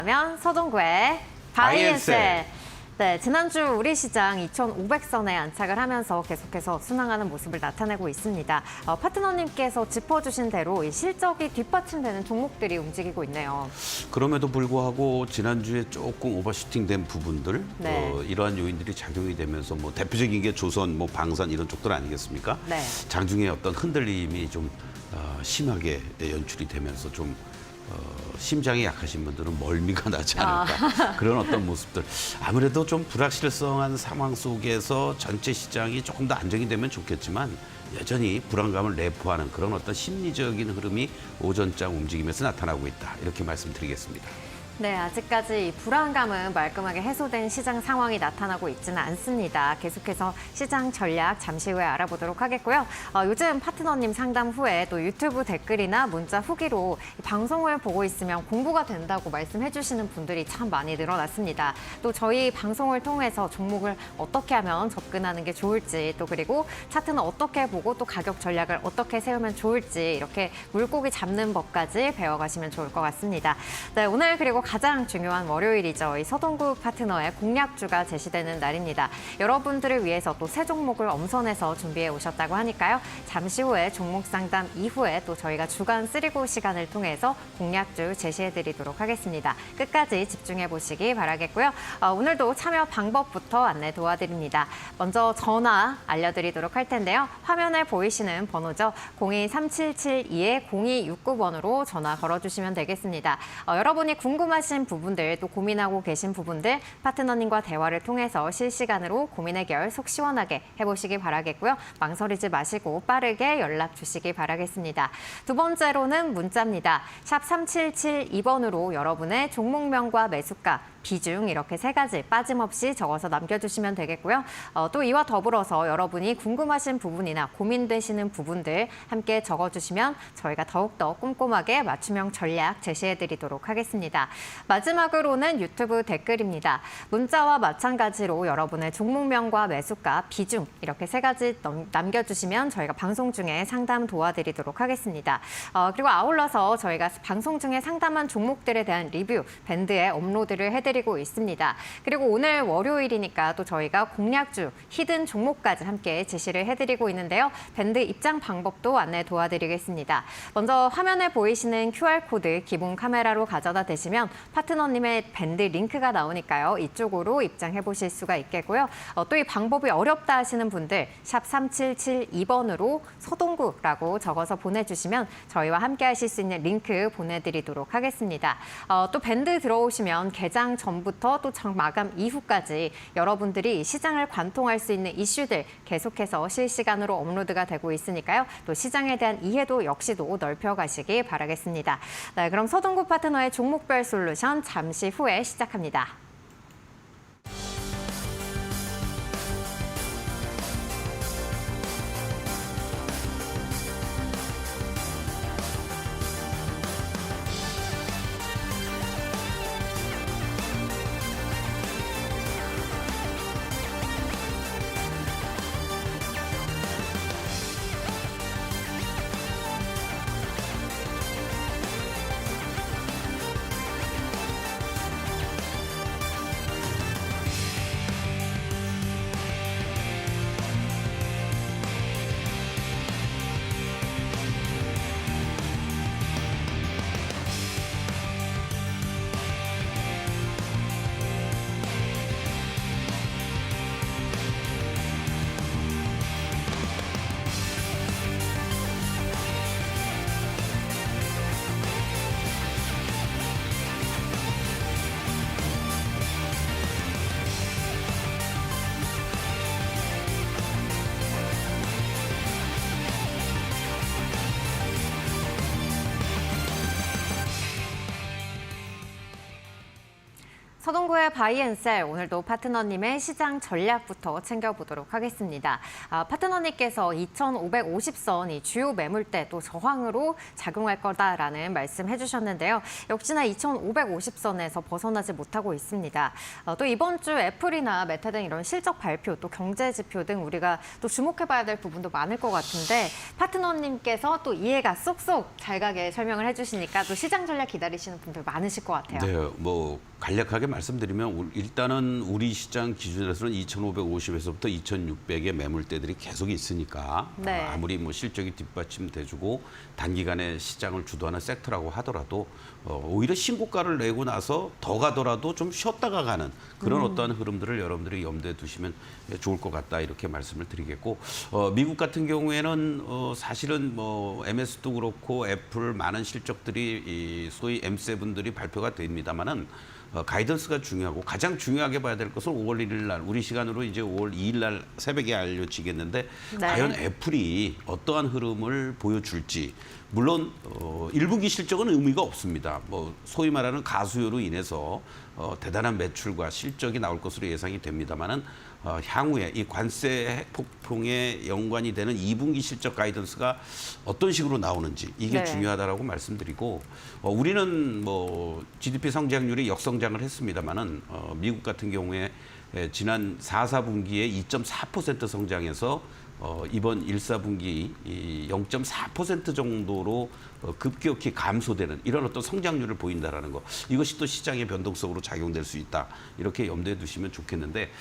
면 서동구의 바이앤셀. 네, 지난주 우리 시장 2,500선에 안착을 하면서 계속해서 순항하는 모습을 나타내고 있습니다. 파트너님께서 짚어주신 대로 이 실적이 뒷받침되는 종목들이 움직이고 있네요. 그럼에도 불구하고 지난주에 조금 오버슈팅된 부분들, 네. 이러한 요인들이 작용이 되면서 뭐 대표적인 게 조선, 뭐 방산 이런 쪽들 아니겠습니까? 네. 장중에 어떤 흔들림이 좀 심하게 연출이 되면서 좀 심장이 약하신 분들은 멀미가 나지 않을까 그런 어떤 모습들. 아무래도 좀 불확실성한 상황 속에서 전체 시장이 조금 더 안정이 되면 좋겠지만 여전히 불안감을 내포하는 그런 어떤 심리적인 흐름이 오전장 움직임에서 나타나고 있다. 이렇게 말씀드리겠습니다. 네, 아직까지 이 불안감은 말끔하게 해소된 시장 상황이 나타나고 있지는 않습니다. 계속해서 시장 전략 잠시 후에 알아보도록 하겠고요. 요즘 파트너님 상담 후에 또 유튜브 댓글이나 문자 후기로 이 방송을 보고 있으면 공부가 된다고 말씀해 주시는 분들이 참 많이 늘어났습니다. 또 저희 방송을 통해서 종목을 어떻게 하면 접근하는 게 좋을지, 또 그리고 차트는 어떻게 보고 또 가격 전략을 어떻게 세우면 좋을지 이렇게 물고기 잡는 법까지 배워가시면 좋을 것 같습니다. 네, 오늘 그리고 가장 중요한 월요일이죠. 이 서동구 파트너의 공략주가 제시되는 날입니다. 여러분들을 위해서 또 새 종목을 엄선해서 준비해 오셨다고 하니까요. 잠시 후에 종목 상담 이후에 또 저희가 주간 쓰리고 시간을 통해서 공략주 제시해 드리도록 하겠습니다. 끝까지 집중해 보시기 바라겠고요. 오늘도 참여 방법부터 안내 도와드립니다. 먼저 전화 알려드리도록 할 텐데요. 화면에 보이시는 번호죠. 02-3772-0269번으로 전화 걸어주시면 되겠습니다. 여러분이 궁금하신 부분들, 또 고민하고 계신 부분들 파트너님과 대화를 통해서 실시간으로 고민 해결 속 시원하게 해보시기 바라겠고요. 망설이지 마시고 빠르게 연락 주시기 바라겠습니다. 두 번째로는 문자입니다. 샵 3772번으로 여러분의 종목명과 매수가, 비중 이렇게 세 가지 빠짐없이 적어서 남겨주시면 되겠고요. 또 이와 더불어서 여러분이 궁금하신 부분이나 고민되시는 부분들 함께 적어주시면 저희가 더욱더 꼼꼼하게 맞춤형 전략 제시해드리도록 하겠습니다. 마지막으로는 유튜브 댓글입니다. 문자와 마찬가지로 여러분의 종목명과 매수가, 비중 이렇게 세 가지 남겨주시면 저희가 방송 중에 상담 도와드리도록 하겠습니다. 그리고 아울러서 저희가 방송 중에 상담한 종목들에 대한 리뷰 밴드에 업로드를 해드리고 있습니다. 그리고 오늘 월요일이니까 또 저희가 공략주, 히든 종목까지 함께 제시를 해드리고 있는데요. 밴드 입장 방법도 안내 도와드리겠습니다. 먼저 화면에 보이시는 QR코드 기본 카메라로 가져다 대시면 파트너님의 밴드 링크가 나오니까요. 이쪽으로 입장해 보실 수가 있겠고요. 또 이 방법이 어렵다 하시는 분들 샵 3772번으로 서동구라고 적어서 보내주시면 저희와 함께 하실 수 있는 링크 보내드리도록 하겠습니다. 또 밴드 들어오시면 개장 전부터 또 마감 이후까지 여러분들이 시장을 관통할 수 있는 이슈들 계속해서 실시간으로 업로드가 되고 있으니까요. 또 시장에 대한 이해도 역시도 넓혀가시기 바라겠습니다. 네, 그럼 서동구 파트너의 종목별 솔루션 잠시 후에 시작합니다. 서동구의 바이앤셀, 오늘도 파트너님의 시장 전략부터 챙겨보도록 하겠습니다. 파트너님께서 2,550선이 주요 매물대 또 저항으로 작용할 거다라는 말씀해 주셨는데요. 역시나 2,550선에서 벗어나지 못하고 있습니다. 또 이번 주 애플이나 메타 등 이런 실적 발표, 또 경제 지표 등 우리가 또 주목해봐야 될 부분도 많을 것 같은데 파트너님께서 또 이해가 쏙쏙 잘 가게 설명을 해주시니까 또 시장 전략 기다리시는 분들 많으실 것 같아요. 네, 뭐 간략하게 말씀드리면 일단은 우리 시장 기준에서는 2,550에서부터 2,600의 매물대들이 계속 있으니까 네. 아무리 뭐 실적이 뒷받침돼주고 단기간에 시장을 주도하는 섹터라고 하더라도 오히려 신고가를 내고 나서 더 가더라도 좀 쉬었다가 가는 그런 어떠한 흐름들을 여러분들이 염두에 두시면 좋을 것 같다 이렇게 말씀을 드리겠고 미국 같은 경우에는 사실은 뭐 MS도 그렇고 애플 많은 실적들이 이 소위 M7들이 발표가 됩니다만은 가이던스가 중요하고 가장 중요하게 봐야 될 것은 5월 1일 날 우리 시간으로 이제 5월 2일 날 새벽에 알려지겠는데 네. 과연 애플이 어떠한 흐름을 보여줄지 물론 1분기 실적은 의미가 없습니다. 뭐 소위 말하는 가수요로 인해서 대단한 매출과 실적이 나올 것으로 예상이 됩니다만은 향후에 이 관세 폭풍에 연관이 되는 2분기 실적 가이던스가 어떤 식으로 나오는지 이게 네. 중요하다라고 말씀드리고 우리는 뭐 GDP 성장률이 역성장을 했습니다만은 미국 같은 경우에 지난 4분기에 2.4% 성장해서 이번 1분기 0.4% 정도로 급격히 감소되는 이런 어떤 성장률을 보인다라는 거. 이것이 또 시장의 변동성으로 작용될 수 있다. 이렇게 염두에 두시면 좋겠는데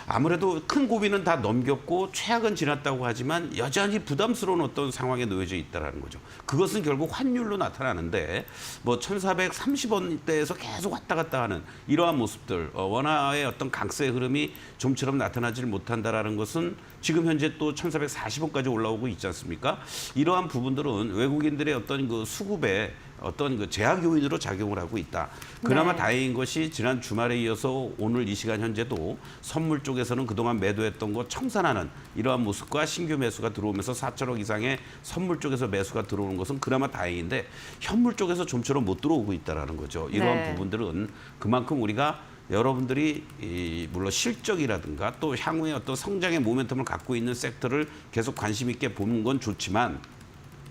아무래도 큰 고비는 다 넘겼고 최악은 지났다고 하지만 여전히 부담스러운 어떤 상황에 놓여져 있다라는 거죠. 그것은 결국 환율로 나타나는데 뭐 1,430원대에서 계속 왔다 갔다 하는 이러한 모습들 원화의 어떤 강세 흐름이 좀처럼 나타나질 못한다라는 것은 지금 현재 또 1,440원까지 올라오고 있지 않습니까? 이러한 부분들은 외국인들의 어떤 그 수급에 어떤 그 제약 요인으로 작용을 하고 있다. 그나마 네. 다행인 것이 지난 주말에 이어서 오늘 이 시간 현재도 선물 쪽에서는 그동안 매도했던 거 청산하는 이러한 모습과 신규 매수가 들어오면서 4천억 이상의 선물 쪽에서 매수가 들어오는 것은 그나마 다행인데 현물 쪽에서 좀처럼 못 들어오고 있다라는 거죠. 이러한 네. 부분들은 그만큼 우리가 여러분들이 물론 실적이라든가 또 향후에 어떤 성장의 모멘텀을 갖고 있는 섹터를 계속 관심 있게 보는 건 좋지만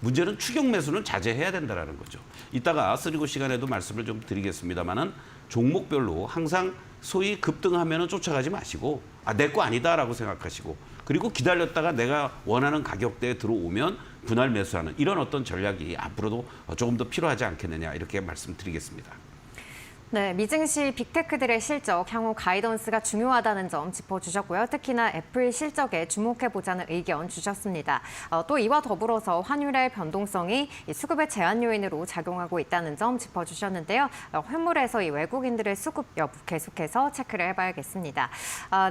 문제는 추격 매수는 자제해야 된다라는 거죠. 이따가 쓰리고 시간에도 말씀을 좀 드리겠습니다만은 종목별로 항상 소위 급등하면은 쫓아가지 마시고 내 거 아니다라고 생각하시고 그리고 기다렸다가 내가 원하는 가격대에 들어오면 분할 매수하는 이런 어떤 전략이 앞으로도 조금 더 필요하지 않겠느냐 이렇게 말씀드리겠습니다. 네, 미증시 빅테크들의 실적, 향후 가이던스가 중요하다는 점 짚어주셨고요. 특히나 애플 실적에 주목해보자는 의견 주셨습니다. 또 이와 더불어서 환율의 변동성이 이 수급의 제한 요인으로 작용하고 있다는 점 짚어주셨는데요. 현물에서 이 외국인들의 수급 여부 계속해서 체크를 해봐야겠습니다.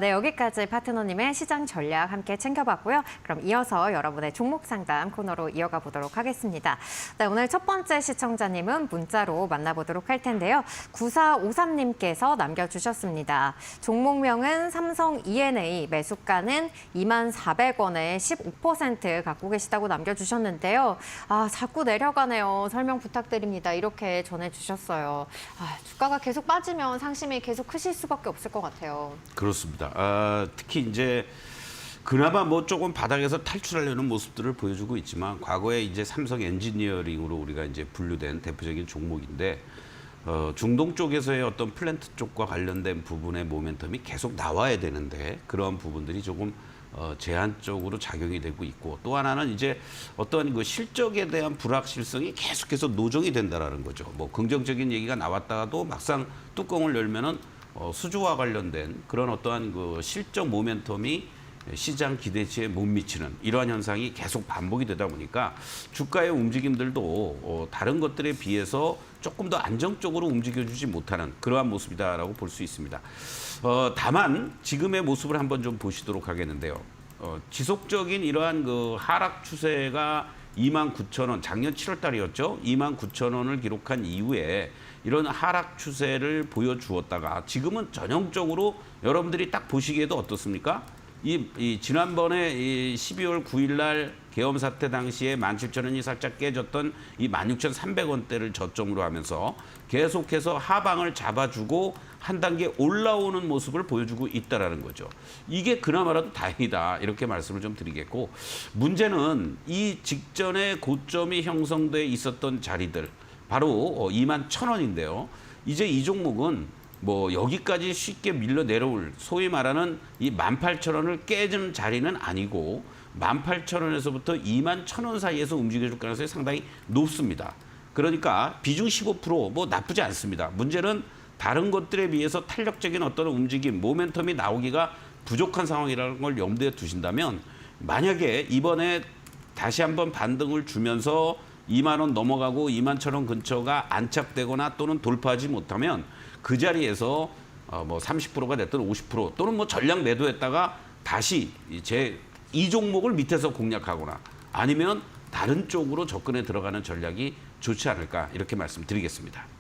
네, 여기까지 파트너님의 시장 전략 함께 챙겨봤고요. 그럼 이어서 여러분의 종목 상담 코너로 이어가 보도록 하겠습니다. 네, 오늘 첫 번째 시청자님은 문자로 만나보도록 할 텐데요. 9453님께서 남겨주셨습니다. 종목명은 삼성 E&A, 매수가는 24,400원에 15% 갖고 계시다고 남겨주셨는데요. 자꾸 내려가네요. 설명 부탁드립니다. 이렇게 전해주셨어요. 주가가 계속 빠지면 상심이 계속 크실 수밖에 없을 것 같아요. 그렇습니다. 특히 이제 그나마 뭐 조금 바닥에서 탈출하려는 모습들을 보여주고 있지만 과거에 이제 삼성 엔지니어링으로 우리가 이제 분류된 대표적인 종목인데 중동 쪽에서의 어떤 플랜트 쪽과 관련된 부분의 모멘텀이 계속 나와야 되는데 그러한 부분들이 조금 제한적으로 작용이 되고 있고 또 하나는 이제 어떤 그 실적에 대한 불확실성이 계속해서 노정이 된다라는 거죠. 뭐 긍정적인 얘기가 나왔다가도 막상 뚜껑을 열면은 수주와 관련된 그런 어떠한 그 실적 모멘텀이 시장 기대치에 못 미치는 이러한 현상이 계속 반복이 되다 보니까 주가의 움직임들도 다른 것들에 비해서 조금 더 안정적으로 움직여주지 못하는 그러한 모습이다라고 볼 수 있습니다. 다만 지금의 모습을 한번 좀 보시도록 하겠는데요. 지속적인 이러한 그 하락 추세가 29,000원, 작년 7월 달이었죠. 29,000원을 기록한 이후에 이런 하락 추세를 보여주었다가 지금은 전형적으로 여러분들이 딱 보시기에도 어떻습니까? 이 지난번에 이 12월 9일 날 계엄 사태 당시에 17,000원이 살짝 깨졌던 이 16,300원대를 저점으로 하면서 계속해서 하방을 잡아주고 한 단계 올라오는 모습을 보여주고 있다라는 거죠. 이게 그나마라도 다행이다 이렇게 말씀을 좀 드리겠고, 문제는 이 직전에 고점이 형성돼 있었던 자리들 바로 21,000원인데요. 이제 이 종목은 뭐 여기까지 쉽게 밀려 내려올 소위 말하는 이 18,000원을 깨지는 자리는 아니고 18,000원에서부터 21,000원 사이에서 움직여줄 가능성이 상당히 높습니다. 그러니까 비중 15%뭐 나쁘지 않습니다. 문제는 다른 것들에 비해서 탄력적인 어떤 움직임, 모멘텀이 나오기가 부족한 상황이라는 걸 염두에 두신다면, 만약에 이번에 다시 한번 반등을 주면서 2만 원 넘어가고 21,000원 근처가 안착되거나 또는 돌파하지 못하면 그 자리에서 뭐 30%가 됐든 50% 또는 뭐 전량 매도했다가 다시 이 종목을 밑에서 공략하거나 아니면 다른 쪽으로 접근해 들어가는 전략이 좋지 않을까 이렇게 말씀드리겠습니다.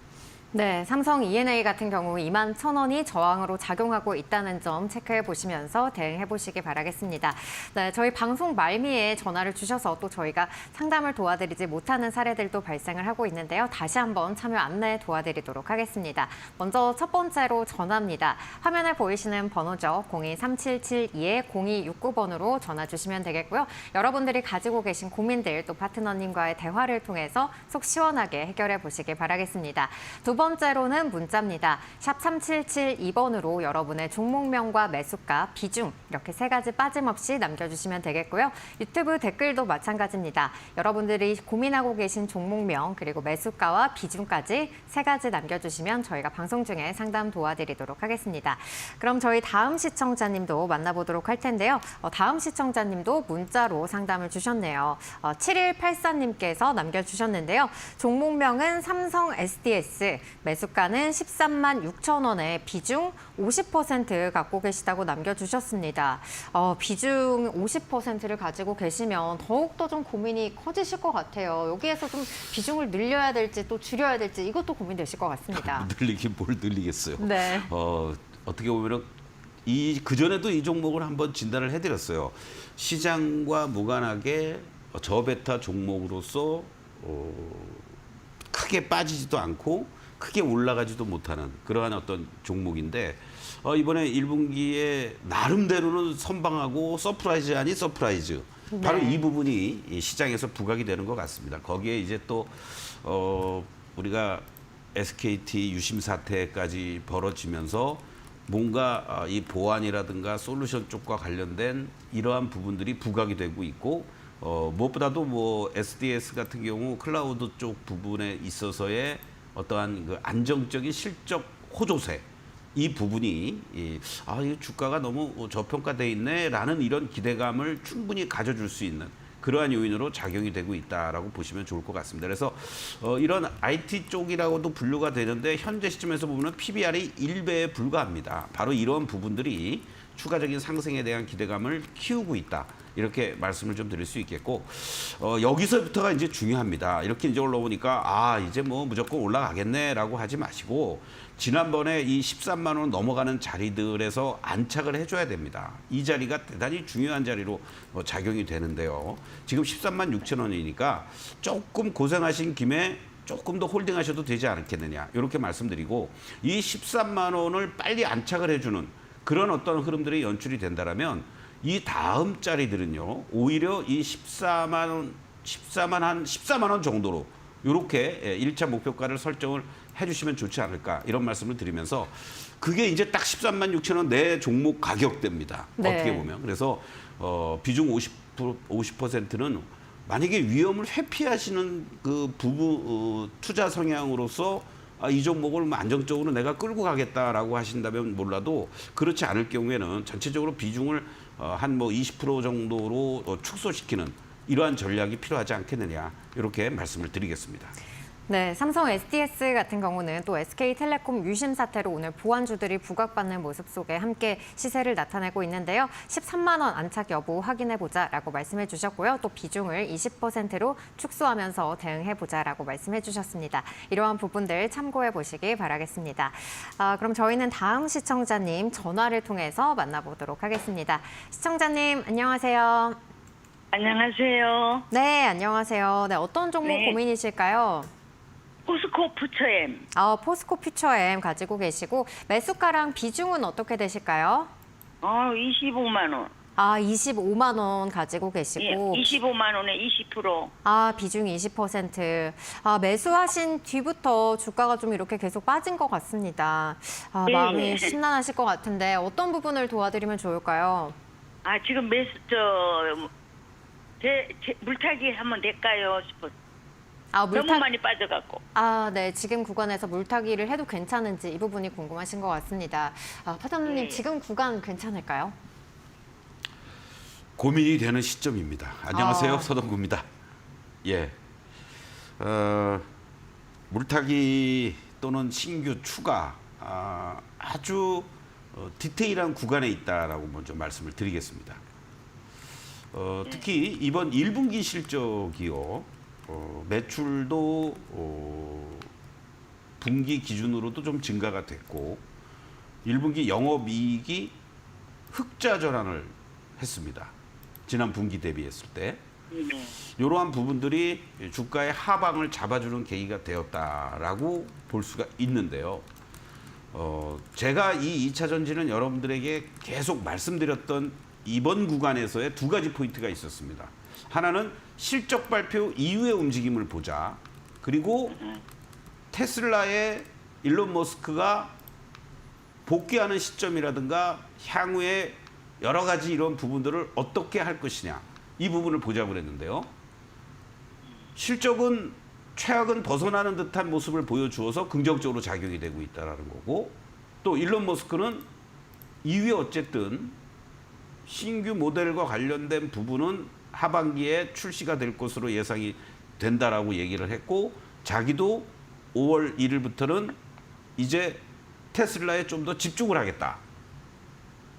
네, 삼성 E&A 같은 경우 21,000원이 저항으로 작용하고 있다는 점 체크해 보시면서 대응해 보시기 바라겠습니다. 네, 저희 방송 말미에 전화를 주셔서 또 저희가 상담을 도와드리지 못하는 사례들도 발생을 하고 있는데요. 다시 한번 참여 안내 도와드리도록 하겠습니다. 먼저 첫 번째로 전화입니다. 화면에 보이시는 번호죠. 023772-0269번으로 전화 주시면 되겠고요. 여러분들이 가지고 계신 고민들 또 파트너님과의 대화를 통해서 속 시원하게 해결해 보시기 바라겠습니다. 두 번째로는 문자입니다. 샵 3772번으로 여러분의 종목명과 매수가, 비중 이렇게 세 가지 빠짐없이 남겨주시면 되겠고요. 유튜브 댓글도 마찬가지입니다. 여러분들이 고민하고 계신 종목명 그리고 매수가와 비중까지 세 가지 남겨주시면 저희가 방송 중에 상담 도와드리도록 하겠습니다. 그럼 저희 다음 시청자님도 만나보도록 할 텐데요. 다음 시청자님도 문자로 상담을 주셨네요. 7184님께서 남겨주셨는데요. 종목명은 삼성 SDS, 매수가는 13만 6천 원에 비중 50% 갖고 계시다고 남겨주셨습니다. 비중 50%를 가지고 계시면 더욱더 좀 고민이 커지실 것 같아요. 여기에서 좀 비중을 늘려야 될지 또 줄여야 될지 이것도 고민되실 것 같습니다. 늘리긴 뭘 늘리겠어요. 네. 어떻게 보면은 그전에도 이 종목을 한번 진단을 해드렸어요. 시장과 무관하게 저베타 종목으로서 크게 빠지지도 않고 크게 올라가지도 못하는 그러한 어떤 종목인데, 이번에 1분기에 나름대로는 선방하고 서프라이즈 아닌 서프라이즈, 바로 이 부분이 이 시장에서 부각이 되는 것 같습니다. 거기에 이제 또 우리가 SKT 유심 사태까지 벌어지면서 뭔가 이 보안이라든가 솔루션 쪽과 관련된 이러한 부분들이 부각이 되고 있고, 무엇보다도 뭐 SDS 같은 경우 클라우드 쪽 부분에 있어서의 어떠한 그 안정적인 실적 호조세, 이 부분이 이 주가가 너무 저평가돼 있네라는 이런 기대감을 충분히 가져줄 수 있는 그러한 요인으로 작용이 되고 있다라고 보시면 좋을 것 같습니다. 그래서 이런 IT 쪽이라고도 분류가 되는데 현재 시점에서 보면 PBR이 1배에 불과합니다. 바로 이런 부분들이 추가적인 상승에 대한 기대감을 키우고 있다. 이렇게 말씀을 좀 드릴 수 있겠고, 여기서부터가 이제 중요합니다. 이렇게 이제 올라오니까 이제 뭐 무조건 올라가겠네라고 하지 마시고, 지난번에 이 13만 원 넘어가는 자리들에서 안착을 해줘야 됩니다. 이 자리가 대단히 중요한 자리로 작용이 되는데요. 지금 13만 6천 원이니까 조금 고생하신 김에 조금 더 홀딩하셔도 되지 않겠느냐 이렇게 말씀드리고, 이 13만 원을 빨리 안착을 해주는 그런 어떤 흐름들이 연출이 된다라면 이 다음 자리들은요 오히려 이 14만 원 정도로 이렇게 1차 목표가를 설정을 해주시면 좋지 않을까 이런 말씀을 드리면서, 그게 이제 딱 13만 6천 원 내 종목 가격대입니다. 네. 어떻게 보면. 그래서 비중 50%는 만약에 위험을 회피하시는 그 투자 성향으로서 이 종목을 안정적으로 내가 끌고 가겠다라고 하신다면 몰라도, 그렇지 않을 경우에는 전체적으로 비중을 한 뭐 20% 정도로 축소시키는 이러한 전략이 필요하지 않겠느냐 이렇게 말씀을 드리겠습니다. 네, 삼성 SDS 같은 경우는 또 SK텔레콤 유심 사태로 오늘 보안주들이 부각받는 모습 속에 함께 시세를 나타내고 있는데요. 13만 원 안착 여부 확인해보자라고 말씀해 주셨고요. 또 비중을 20%로 축소하면서 대응해보자라고 말씀해 주셨습니다. 이러한 부분들 참고해 보시기 바라겠습니다. 그럼 저희는 다음 시청자님 전화를 통해서 만나보도록 하겠습니다. 시청자님 안녕하세요. 안녕하세요. 네, 안녕하세요. 네, 어떤 종목 네. 고민이실까요? 포스코 푸처엠 포스코 퓨처엠 가지고 계시고 매수가랑 비중은 어떻게 되실까요? 25만 원. 25만 원 가지고 예, 계시고 25만 원에 20%. 비중 20%. 매수하신 뒤부터 주가가 좀 이렇게 계속 빠진 것 같습니다. 네. 마음이 심란하실 것 같은데 어떤 부분을 도와드리면 좋을까요? 지금 물타기 하면 될까요? 싶어. 너무 많이 빠져갖고. 네. 지금 구간에서 물타기를 해도 괜찮은지 이 부분이 궁금하신 것 같습니다. 파트너님 네. 지금 구간 괜찮을까요? 고민이 되는 시점입니다. 안녕하세요, 서동구입니다. 예, 물타기 또는 신규 추가 아주 디테일한 구간에 있다라고 먼저 말씀을 드리겠습니다. 특히 이번 1분기 실적이요. 매출도 분기 기준으로도 좀 증가가 됐고 1분기 영업이익이 흑자 전환을 했습니다. 지난 분기 대비했을 때 네. 이러한 부분들이 주가의 하방을 잡아주는 계기가 되었다라고 볼 수가 있는데요. 제가 이 2차 전지는 여러분들에게 계속 말씀드렸던 이번 구간에서의 두 가지 포인트가 있었습니다. 하나는 실적 발표 이후의 움직임을 보자. 그리고 테슬라의 일론 머스크가 복귀하는 시점이라든가 향후에 여러 가지 이런 부분들을 어떻게 할 것이냐. 이 부분을 보자고 그랬는데요. 실적은 최악은 벗어나는 듯한 모습을 보여주어서 긍정적으로 작용이 되고 있다는 거고 또 일론 머스크는 이후에 어쨌든 신규 모델과 관련된 부분은 하반기에 출시가 될 것으로 예상이 된다라고 얘기를 했고 자기도 5월 1일부터는 이제 테슬라에 좀 더 집중을 하겠다.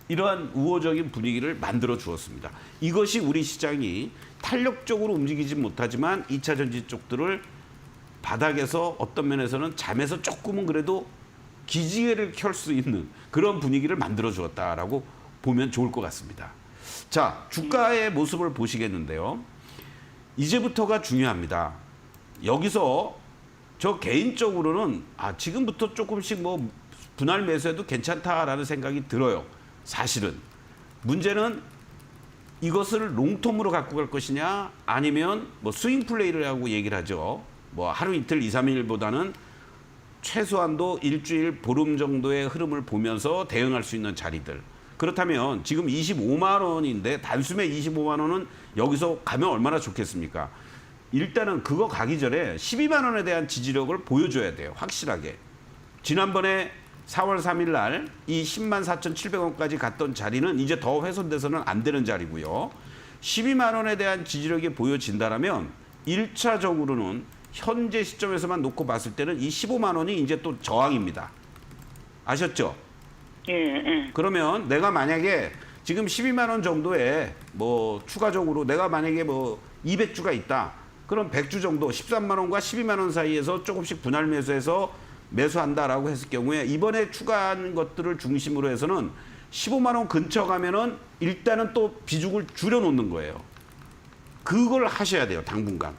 이러한 우호적인 분위기를 만들어 주었습니다. 이것이 우리 시장이 탄력적으로 움직이지 못하지만 2차 전지 쪽들을 바닥에서 어떤 면에서는 잠에서 조금은 그래도 기지개를 켤 수 있는 그런 분위기를 만들어 주었다라고 보면 좋을 것 같습니다. 자, 주가의 모습을 보시겠는데요. 이제부터가 중요합니다. 여기서 저 개인적으로는 지금부터 조금씩 뭐 분할 매수해도 괜찮다라는 생각이 들어요. 사실은 문제는 이것을 롱텀으로 갖고 갈 것이냐 아니면 뭐 스윙 플레이를 하고 얘기를 하죠. 뭐 하루 이틀 2, 3일보다는 최소한도 일주일 보름 정도의 흐름을 보면서 대응할 수 있는 자리들. 그렇다면 지금 25만 원인데 단숨에 25만 원은 여기서 가면 얼마나 좋겠습니까? 일단은 그거 가기 전에 12만 원에 대한 지지력을 보여줘야 돼요. 확실하게. 지난번에 4월 3일 날 이 10만 4,700원까지 갔던 자리는 이제 더 훼손돼서는 안 되는 자리고요. 12만 원에 대한 지지력이 보여진다라면 1차적으로는 현재 시점에서만 놓고 봤을 때는 이 15만 원이 이제 또 저항입니다. 아셨죠? 예. 그러면 내가 만약에 지금 12만 원 정도에 뭐 추가적으로 내가 만약에 뭐 200주가 있다. 그럼 100주 정도 13만 원과 12만 원 사이에서 조금씩 분할 매수해서 매수한다라고 했을 경우에 이번에 추가한 것들을 중심으로 해서는 15만 원 근처 가면은 일단은 또 비중을 줄여 놓는 거예요. 그걸 하셔야 돼요, 당분간.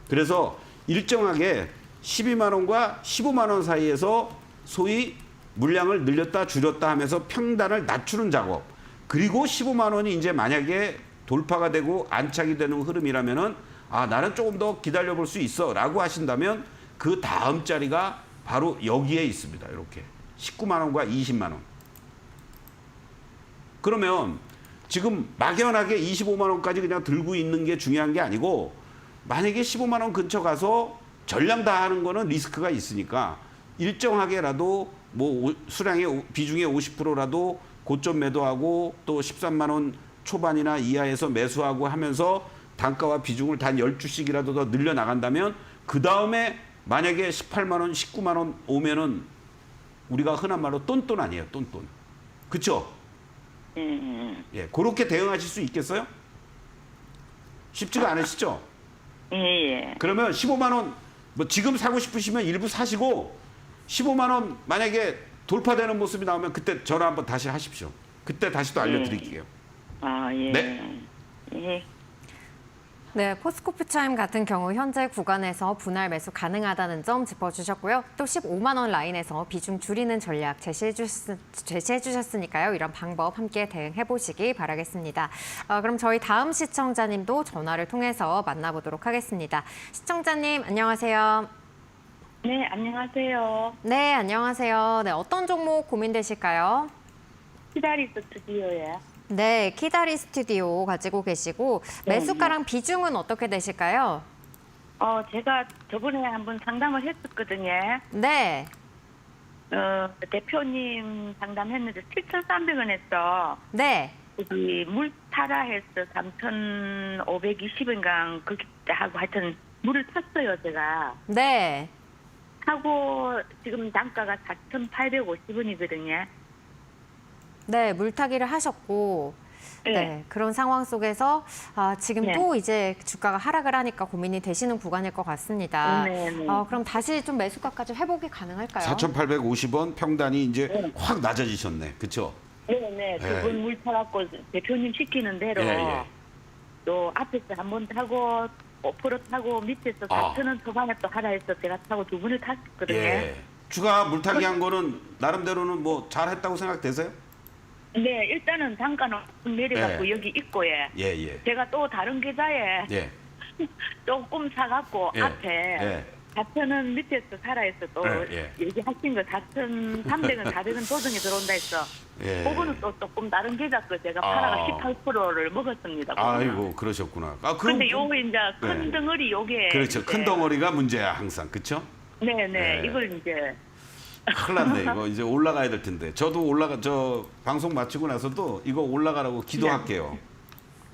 그래서 일정하게 12만 원과 15만 원 사이에서 소위 물량을 늘렸다 줄였다 하면서 평단을 낮추는 작업. 그리고 15만 원이 이제 만약에 돌파가 되고 안착이 되는 흐름이라면은 나는 조금 더 기다려 볼 수 있어라고 하신다면 그 다음 자리가 바로 여기에 있습니다. 이렇게 19만 원과 20만 원. 그러면 지금 막연하게 25만 원까지 그냥 들고 있는 게 중요한 게 아니고 만약에 15만 원 근처 가서 전량 다 하는 거는 리스크가 있으니까 일정하게라도 뭐 수량의 비중의 50%라도 고점 매도하고 또 13만 원 초반이나 이하에서 매수하고 하면서 단가와 비중을 단 10주씩이라도 더 늘려 나간다면 그 다음에 만약에 18만 원, 19만 원 오면은 우리가 흔한 말로 똔똔 아니에요, 똔똔. 그렇죠? 예, 그렇게 대응하실 수 있겠어요? 쉽지가 않으시죠? 예. 그러면 15만 원, 뭐 지금 사고 싶으시면 일부 사시고 15만 원 만약에 돌파되는 모습이 나오면 그때 전화 한번 다시 하십시오. 그때 다시 또 알려드릴게요. 아, 예. 네. 예. 네, 포스코프차임 같은 경우 현재 구간에서 분할 매수 가능하다는 점 짚어주셨고요. 또 15만 원 라인에서 비중 줄이는 전략 제시해 주셨으니까요. 이런 방법 함께 대응해 보시기 바라겠습니다. 그럼 저희 다음 시청자님도 전화를 통해서 만나보도록 하겠습니다. 시청자님 안녕하세요. 네, 안녕하세요. 네, 안녕하세요. 네, 어떤 종목 고민되실까요? 키다리 스튜디오에. 네, 키다리 스튜디오 가지고 계시고 매수가랑 비중은 어떻게 되실까요? 제가 저번에 한번 상담을 했었거든요. 네, 대표님 상담했는데 7,300원 했어. 네, 여기 물타라 해서 3,520원강 그렇게 하고 하여튼 물을 탔어요, 제가. 네. 하고 지금 단가가 4,850원이거든요. 네, 물타기를 하셨고, 네, 그런 상황 속에서 지금 네. 또 이제 주가가 하락을 하니까 고민이 되시는 구간일 것 같습니다. 네, 네. 그럼 다시 좀 매수가까지 회복이 가능할까요? 4,850원 평단이 이제 확 낮아지셨네. 그렇죠? 네네. 네. 그분 물 타갖고 대표님 시키는 대로 예. 또 앞에서 한 번 타고 5% 타고 밑에서 4,000원 초반에 또 하라 해서 제가 타고 두 번을 탔었거든요. 예. 추가 물타기 한 거는 나름대로는 뭐 잘했다고 생각되세요? 네, 일단은 단가는 내려갖고 예. 여기 있고에 예, 예. 제가 또 다른 계좌에 예. 조금 사갖고 예. 앞에 예. 4,000원 밑에서 살아 해서 또 예. 얘기하신 거 4,300원, 400원 조정이 들어온다 했어. 예. 그거는 또 조금 다른 계좌 거 제가 아. 팔아가 18%를 먹었습니다. 그거는. 아이고, 그러셨구나. 근데 요거 이제 큰 네. 덩어리 요게 그렇죠. 이제 큰 덩어리가 문제야, 항상. 그렇죠? 네네 네. 이걸 이제 큰일 났네. 이거 이제 올라가야 될 텐데. 저도 저 방송 마치고 나서도 이거 올라가라고 기도할게요.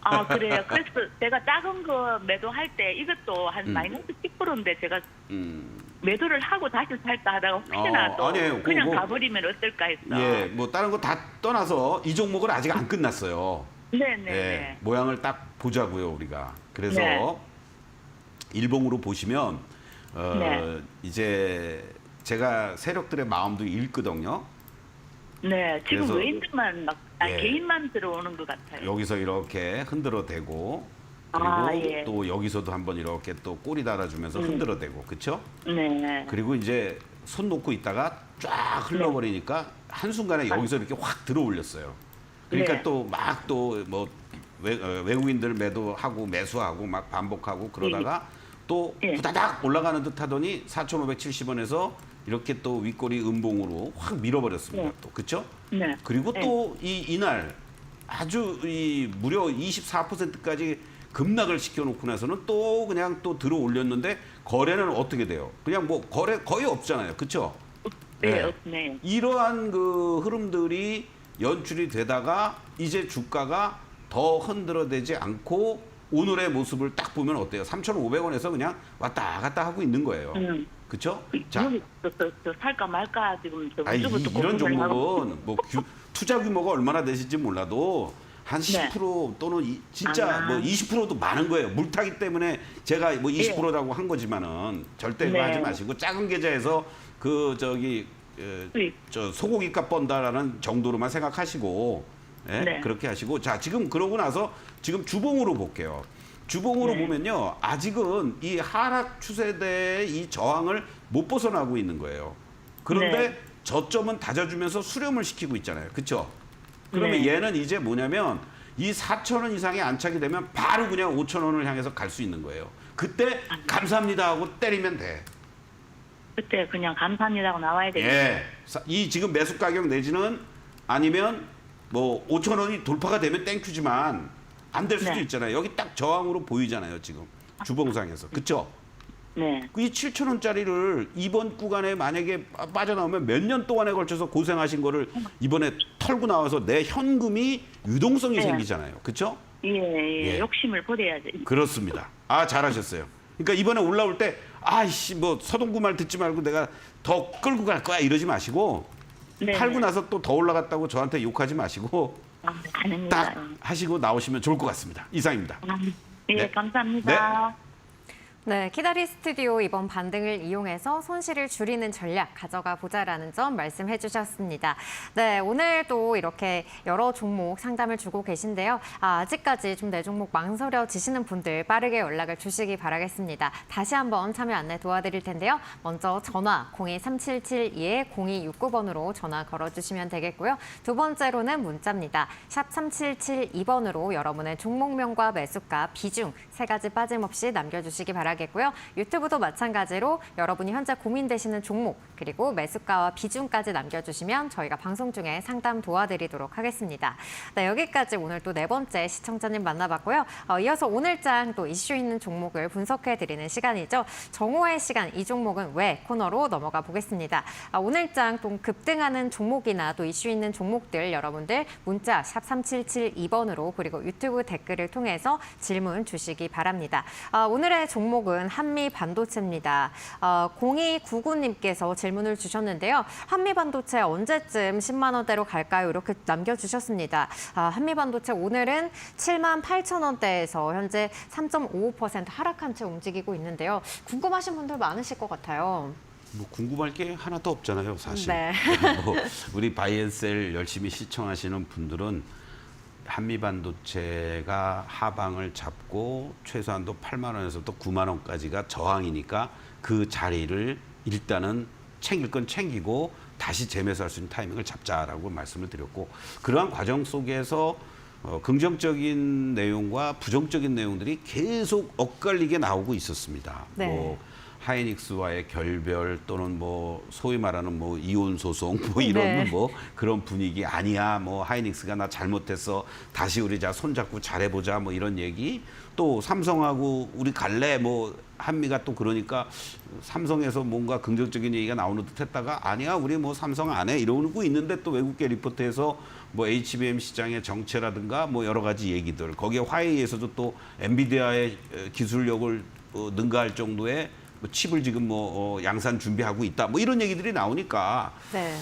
아 그래요. 그래서 제가 작은 거 매도할 때 이것도 한 마이너스 10%인데 제가 매도를 하고 다시 살까 하다가 혹시나 또 아니에요. 그냥 그거 가버리면 어떨까 했어. 예, 뭐 다른 거 다 떠나서 이 종목은 아직 안 끝났어요. 네네. 예, 모양을 딱 보자고요, 우리가. 그래서 네. 일봉으로 보시면 네. 이제 제가 세력들의 마음도 읽거든요. 네 지금 그래서- 외인들만 막 예. 개인만 들어오는 것 같아요. 여기서 이렇게 흔들어 대고 그리고 예. 또 여기서도 한번 이렇게 또 꼬리 달아주면서 흔들어 대고 그렇죠? 네. 그리고 이제 손 놓고 있다가 쫙 흘러버리니까 한순간에 여기서 이렇게 확 들어 올렸어요. 그러니까 네. 또 막 또 뭐 외국인들 매도하고 매수하고 막 반복하고 그러다가 또 예. 후다닥 올라가는 듯 하더니 4,570원에서 이렇게 또 윗꼬리 음봉으로 확 밀어버렸습니다. 네. 또 그렇죠? 네. 그리고 네. 또 이날 아주 무려 24%까지 급락을 시켜놓고 나서는 또 그냥 또 들어 올렸는데 거래는 어떻게 돼요? 그냥 뭐 거래 거의 없잖아요, 그렇죠? 네. 네. 이러한 그 흐름들이 연출이 되다가 이제 주가가 더 흔들어대지 않고 오늘의 모습을 딱 보면 어때요? 3,500원에서 그냥 왔다 갔다 하고 있는 거예요. 그렇죠? 자, 여기 또 살까 말까 지금 저 아니, 우주부터 이런 고민을 하고. 종목은 뭐 투자 규모가 얼마나 되실지 몰라도 한 네. 10% 또는 진짜 뭐 20%도 많은 거예요. 물타기 때문에 제가 뭐 20%라고 한 거지만은 절대 그거 네. 하지 마시고 작은 계좌에서 그 저 소고기값 번다라는 정도로만 생각하시고 예? 네. 그렇게 하시고 자 지금 그러고 나서 지금 주봉으로 볼게요. 주봉으로 네. 보면요 아직은 이 하락 추세대의 이 저항을 못 벗어나고 있는 거예요. 그런데 네. 저점은 다져주면서 수렴을 시키고 있잖아요. 그렇죠? 그러면 네. 얘는 이제 뭐냐면 이 4,000원 이상이 안착이 되면 바로 그냥 5,000원을 향해서 갈 수 있는 거예요. 그때 감사합니다 하고 때리면 돼. 그때 그냥 감사합니다 하고 나와야 되겠네. 예. 이 지금 매수 가격 내지는 아니면 뭐 5,000원이 돌파가 되면 땡큐지만 안 될 수도 네. 있잖아요. 여기 딱 저항으로 보이잖아요. 지금 주봉상에서. 그렇죠? 네. 이 7,000원짜리를 이번 구간에 만약에 빠져나오면 몇 년 동안에 걸쳐서 고생하신 거를 이번에 털고 나와서 내 현금이 유동성이 네. 생기잖아요. 그렇죠? 예, 예. 욕심을 버려야지. 그렇습니다. 아, 잘하셨어요. 그러니까 이번에 올라올 때 아이씨 뭐 서동구 말 듣지 말고 내가 더 끌고 갈 거야 이러지 마시고 네. 팔고 나서 또 더 올라갔다고 저한테 욕하지 마시고 아닙니다. 딱 하시고 나오시면 좋을 것 같습니다. 이상입니다. 예, 네. 감사합니다. 네, 키다리 스튜디오 이번 반등을 이용해서 손실을 줄이는 전략 가져가 보자라는 점 말씀해 주셨습니다. 네, 오늘도 이렇게 여러 종목 상담을 주고 계신데요. 아직까지 좀 내 종목 망설여지시는 분들 빠르게 연락을 주시기 바라겠습니다. 다시 한번 참여 안내 도와드릴 텐데요. 먼저 전화 023772-0269번으로 전화 걸어주시면 되겠고요. 두 번째로는 문자입니다. 샵 3772번으로 여러분의 종목명과 매수가, 비중 세 가지 빠짐없이 남겨주시기 바라겠습니다. 겠고요. 유튜브도 마찬가지로 여러분이 현재 고민되시는 종목 그리고 매수가와 비중까지 남겨주시면 저희가 방송 중에 상담 도와드리도록 하겠습니다. 네, 여기까지 오늘 또 네 번째 시청자님 만나봤고요. 이어서 오늘장 또 이슈 있는 종목을 분석해드리는 시간이죠. 정오의 시간 이 종목은 왜 코너로 넘어가 보겠습니다. 오늘장 또 급등하는 종목이나 또 이슈 있는 종목들 여러분들 문자 샵 3772번으로 그리고 유튜브 댓글을 통해서 질문 주시기 바랍니다. 오늘의 종목은 한미반도체입니다. 0299님께서 질문을 주셨는데요. 한미반도체 언제쯤 10만 원대로 갈까요? 이렇게 남겨주셨습니다. 한미반도체 오늘은 78,000원대에서 현재 3.55% 하락한 채 움직이고 있는데요. 궁금하신 분들 많으실 것 같아요. 뭐 궁금할 게 하나도 없잖아요, 사실. 네. 뭐 우리 바이앤셀 열심히 시청하시는 분들은 한미반도체가 하방을 잡고 최소한도 8만 원에서부터 9만 원까지가 저항이니까 그 자리를 일단은 챙길 건 챙기고 다시 재매수할 수 있는 타이밍을 잡자라고 말씀을 드렸고 그러한 과정 속에서 긍정적인 내용과 부정적인 내용들이 계속 엇갈리게 나오고 있었습니다. 네. 뭐 하이닉스와의 결별 또는 뭐 소위 말하는 뭐 이혼 소송 뭐 이런 네. 뭐 그런 분위기 아니야. 뭐 하이닉스가 나 잘못했어. 다시 우리 자 손잡고 잘해보자. 뭐 이런 얘기. 또 삼성하고 우리 갈래. 뭐 한미가 또 그러니까 삼성에서 뭔가 긍정적인 얘기가 나오는 듯했다가 아니야. 우리 뭐 삼성 안 해. 이러고 있는데 또 외국계 리포트에서 뭐 HBM 시장의 정체라든가 뭐 여러 가지 얘기들. 거기에 화웨이에서도 또 엔비디아의 기술력을 능가할 정도의 칩을 지금 양산 준비하고 있다. 뭐 이런 얘기들이 나오니까 네.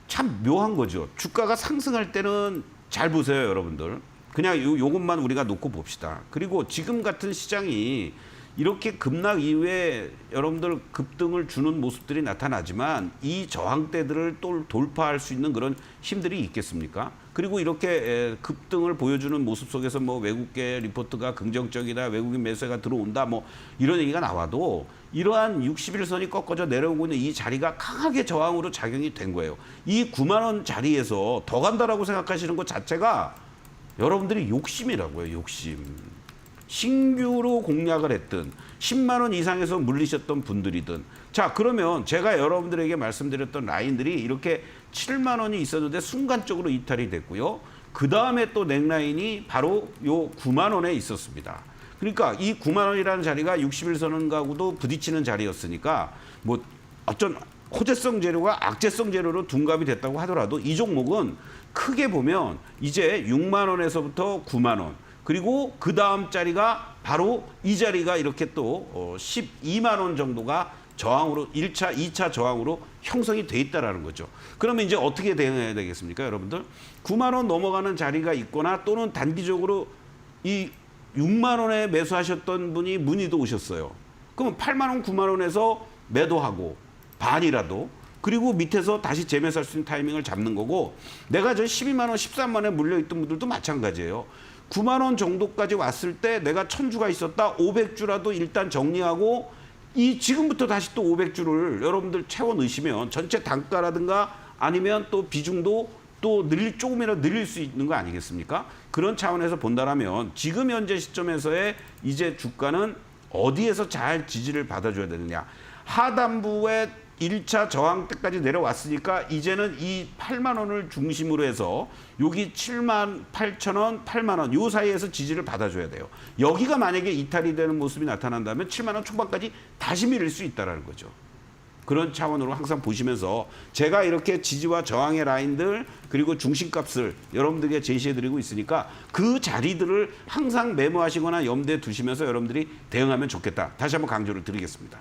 참 묘한 거죠. 주가가 상승할 때는 잘 보세요, 여러분들. 그냥 요것만 우리가 놓고 봅시다. 그리고 지금 같은 시장이 이렇게 급락 이후에 여러분들 급등을 주는 모습들이 나타나지만 이 저항대들을 또 돌파할 수 있는 그런 힘들이 있겠습니까? 그리고 이렇게 급등을 보여주는 모습 속에서 뭐 외국계 리포트가 긍정적이다, 외국인 매수가 들어온다, 뭐 이런 얘기가 나와도 이러한 61선이 꺾어져 내려오고 있는 이 자리가 강하게 저항으로 작용이 된 거예요. 이 9만 원 자리에서 더 간다라고 생각하시는 것 자체가 여러분들이 욕심이라고요, 욕심. 신규로 공략을 했든 10만 원 이상에서 물리셨던 분들이든 자 그러면 제가 여러분들에게 말씀드렸던 라인들이 이렇게 7만 원이 있었는데 순간적으로 이탈이 됐고요. 그 다음에 또 넥라인이 바로 요 9만 원에 있었습니다. 그러니까 이 9만 원이라는 자리가 61선하고도 부딪히는 자리였으니까 뭐 어떤 호재성 재료가 악재성 재료로 둔갑이 됐다고 하더라도 이 종목은 크게 보면 이제 6만 원에서부터 9만 원 그리고 그 다음 자리가 바로 이 자리가 이렇게 또 12만 원 정도가 저항으로 1차, 2차 저항으로 형성이 돼 있다라는 거죠. 그러면 이제 어떻게 대응해야 되겠습니까, 여러분들? 9만 원 넘어가는 자리가 있거나 또는 단기적으로 이 6만 원에 매수하셨던 분이 문의도 오셨어요. 그러면 8만 원, 9만 원에서 매도하고 반이라도 그리고 밑에서 다시 재매수할 수 있는 타이밍을 잡는 거고 내가 저 12만 원, 13만 원에 물려있던 분들도 마찬가지예요. 9만 원 정도까지 왔을 때 내가 1000주가 있었다. 500주라도 일단 정리하고 이 지금부터 다시 또 500주를 여러분들 채워 넣으시면 전체 단가라든가 아니면 또 비중도 또 조금이라도 늘릴 수 있는 거 아니겠습니까? 그런 차원에서 본다라면 지금 현재 시점에서의 이제 주가는 어디에서 잘 지지를 받아줘야 되느냐. 하단부의 1차 저항 때까지 내려왔으니까 이제는 이 8만 원을 중심으로 해서 여기 7만 8천 원, 8만 원 요 사이에서 지지를 받아줘야 돼요. 여기가 만약에 이탈이 되는 모습이 나타난다면 7만 원 초반까지 다시 밀릴 수 있다는 거죠. 그런 차원으로 항상 보시면서 제가 이렇게 지지와 저항의 라인들 그리고 중심값을 여러분들에게 제시해드리고 있으니까 그 자리들을 항상 메모하시거나 염두에 두시면서 여러분들이 대응하면 좋겠다. 다시 한번 강조를 드리겠습니다.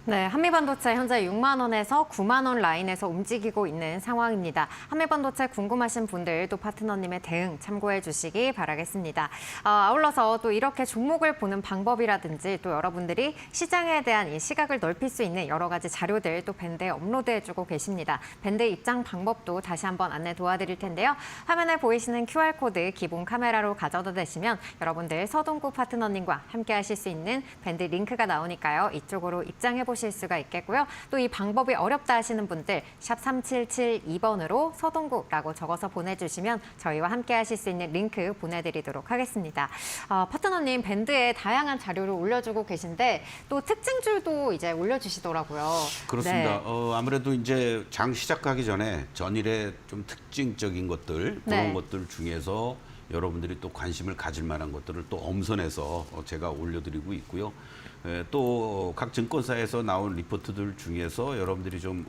네, 한미반도체 현재 6만 원에서 9만 원 라인에서 움직이고 있는 상황입니다. 한미반도체 궁금하신 분들 또 파트너님의 대응 참고해 주시기 바라겠습니다. 아울러서 또 이렇게 종목을 보는 방법이라든지 또 여러분들이 시장에 대한 이 시각을 넓힐 수 있는 여러 가지 자료들 또 밴드에 업로드해 주고 계십니다. 밴드 입장 방법도 다시 한번 안내 도와드릴 텐데요. 화면에 보이시는 QR코드 기본 카메라로 가져다 대시면 여러분들 서동구 파트너님과 함께 하실 수 있는 밴드 링크가 나오니까요. 이쪽으로 입장해 보실 수가 있겠고요. 또 이 방법이 어렵다 하시는 분들 샵 3772번으로 서동구라고 적어서 보내주시면 저희와 함께 하실 수 있는 링크 보내드리도록 하겠습니다. 파트너님 밴드에 다양한 자료를 올려주고 계신데 또 특징줄도 이제 올려주시더라고요. 그렇습니다. 네. 아무래도 이제 장 시작하기 전에 전일에 좀 특징적인 것들 그런 네. 것들 중에서 여러분들이 또 관심을 가질 만한 것들을 또 엄선해서 제가 올려드리고 있고요. 또 각 증권사에서 나온 리포트들 중에서 여러분들이 좀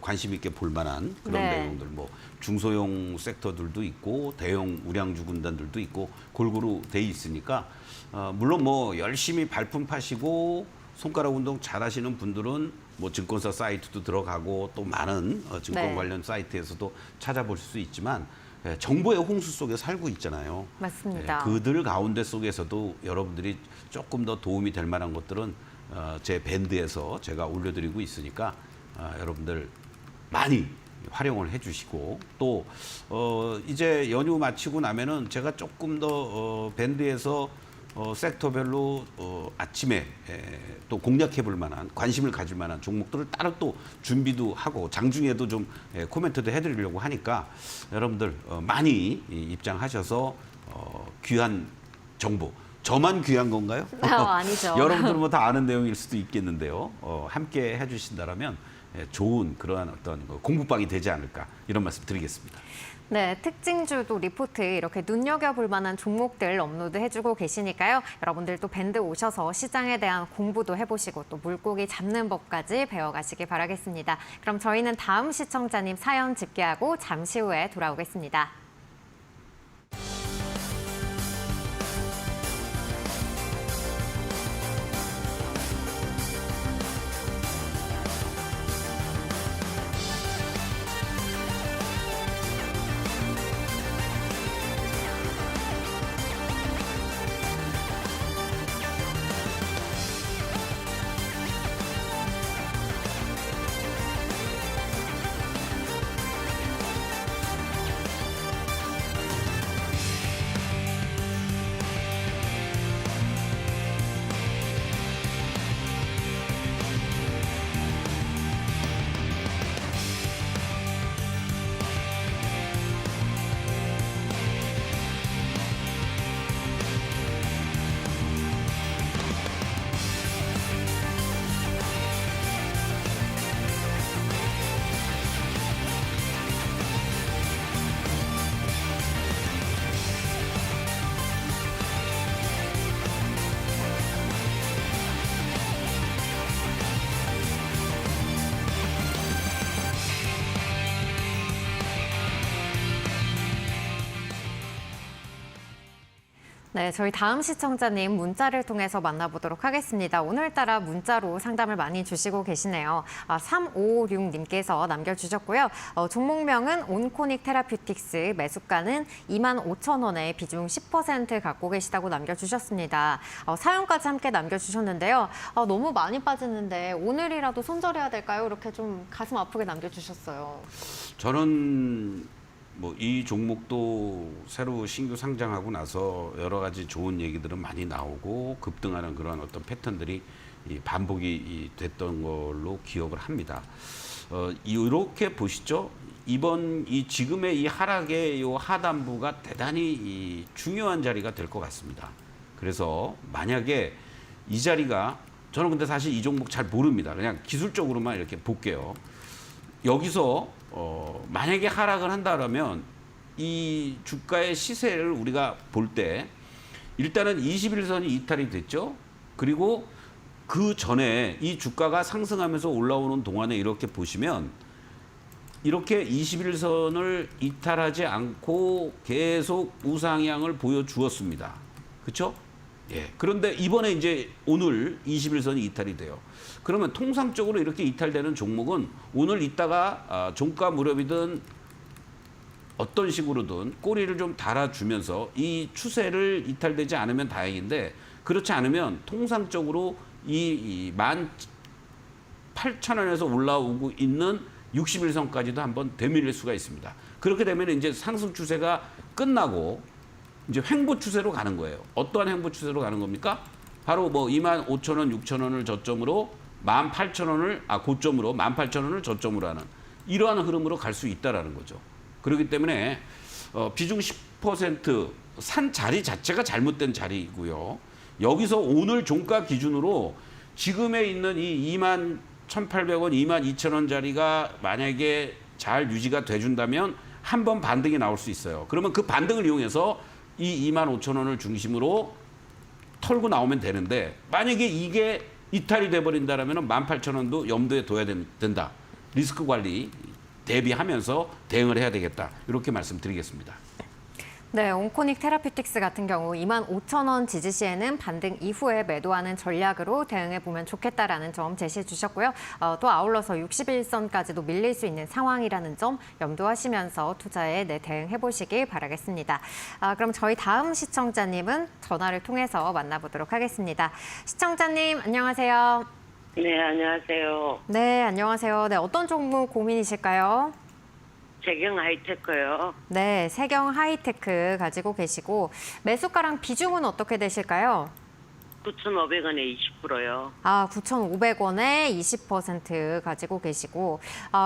관심 있게 볼 만한 그런 네. 내용들, 뭐 중소형 섹터들도 있고 대형 우량주 군단들도 있고 골고루 돼 있으니까 물론 뭐 열심히 발품 파시고 손가락 운동 잘하시는 분들은 뭐 증권사 사이트도 들어가고 또 많은 증권 네. 관련 사이트에서도 찾아볼 수 있지만 정보의 홍수 속에 살고 있잖아요. 맞습니다. 그들 가운데 속에서도 여러분들이 조금 더 도움이 될 만한 것들은 제 밴드에서 제가 올려드리고 있으니까 여러분들 많이 활용을 해주시고 또 이제 연휴 마치고 나면은 제가 조금 더 밴드에서 섹터별로 아침에 또 공략해볼 만한 관심을 가질 만한 종목들을 따로 또 준비도 하고 장중에도 좀 코멘트도 해드리려고 하니까 여러분들 많이 입장하셔서 귀한 정보 저만 귀한 건가요? 아니죠. 여러분들은 뭐 다 아는 내용일 수도 있겠는데요. 함께 해주신다면 좋은 그러한 어떤 공부방이 되지 않을까 이런 말씀 드리겠습니다. 네, 특징주도 리포트 이렇게 눈여겨볼 만한 종목들 업로드 해주고 계시니까요. 여러분들 또 밴드 오셔서 시장에 대한 공부도 해보시고 또 물고기 잡는 법까지 배워가시기 바라겠습니다. 그럼 저희는 다음 시청자님 사연 집계하고 잠시 후에 돌아오겠습니다. 네, 저희 다음 시청자님 문자를 통해서 만나보도록 하겠습니다. 오늘따라 문자로 상담을 많이 주시고 계시네요. 3556님께서 남겨주셨고요. 종목명은 온코닉 테라퓨틱스, 매수가는 25,000원에 비중 10% 갖고 계시다고 남겨주셨습니다. 사연까지 함께 남겨주셨는데요. 너무 많이 빠지는데 오늘이라도 손절해야 될까요? 이렇게 좀 가슴 아프게 남겨주셨어요. 저는 뭐 이 종목도 새로 신규 상장하고 나서 여러 가지 좋은 얘기들은 많이 나오고 급등하는 그런 어떤 패턴들이 반복이 됐던 걸로 기억을 합니다. 이렇게 보시죠. 이번 지금의 이 하락의 이 하단부가 대단히 중요한 자리가 될 것 같습니다. 그래서 만약에 이 자리가 저는 근데 사실 이 종목 잘 모릅니다. 그냥 기술적으로만 이렇게 볼게요. 여기서 만약에 하락을 한다면 이 주가의 시세를 우리가 볼 때 일단은 21선이 이탈이 됐죠. 그리고 그 전에 이 주가가 상승하면서 올라오는 동안에 이렇게 보시면 이렇게 21선을 이탈하지 않고 계속 우상향을 보여주었습니다. 그렇죠? 예. 그런데 이번에 이제 오늘 21선이 이탈이 돼요. 그러면 통상적으로 이렇게 이탈되는 종목은 오늘 있다가 종가 무렵이든 어떤 식으로든 꼬리를 좀 달아주면서 이 추세를 이탈되지 않으면 다행인데 그렇지 않으면 통상적으로 이 18,000원에서 올라오고 있는 61선까지도 한번 되밀릴 수가 있습니다. 그렇게 되면 이제 상승 추세가 끝나고 이제 횡보 추세로 가는 거예요. 어떠한 횡보 추세로 가는 겁니까? 바로 뭐 25,000원, 6,000원을 저점으로 18,000원을 고점으로 18,000원을 저점으로 하는 이러한 흐름으로 갈 수 있다라는 거죠. 그렇기 때문에 비중 10% 자리 자체가 잘못된 자리이고요. 여기서 오늘 종가 기준으로 지금에 있는 이 21,800원, 22,000원 자리가 만약에 잘 유지가 돼준다면 한 번 반등이 나올 수 있어요. 그러면 그 반등을 이용해서 이 25,000원을 중심으로 털고 나오면 되는데 만약에 이게 이탈이 돼버린다면 18,000원도 염두에 둬야 된다. 리스크 관리 대비하면서 대응을 해야 되겠다. 이렇게 말씀드리겠습니다. 네, 온코닉 테라피틱스 같은 경우 25,000원 지지 시에는 반등 이후에 매도하는 전략으로 대응해 보면 좋겠다라는 점 제시해 주셨고요. 또 아울러서 61선까지도 밀릴 수 있는 상황이라는 점 염두하시면서 투자에 대응해 보시길 바라겠습니다. 그럼 저희 다음 시청자님은 전화를 통해서 만나보도록 하겠습니다. 시청자님 안녕하세요. 네, 안녕하세요. 네, 안녕하세요. 네, 어떤 종목 고민이실까요? 재경 하이테크요. 네, 세경 하이테크 가지고 계시고 매수가랑 비중은 어떻게 되실까요? 9,500원에 20%요. 9,500원에 20% 가지고 계시고